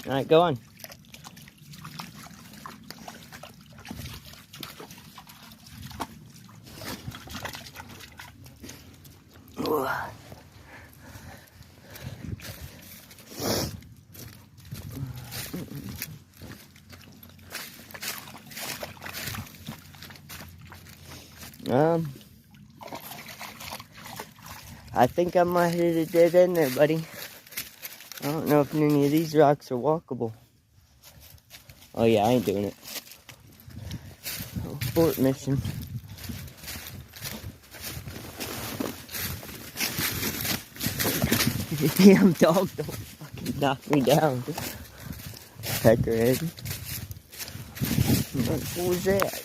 Alright, go on. I think I might hit a dead end there, buddy. I don't know if any of these rocks are walkable. Oh yeah, I ain't doing it. Oh, sport mission. Damn dog, don't fucking knock me down. Peckerhead. What was that?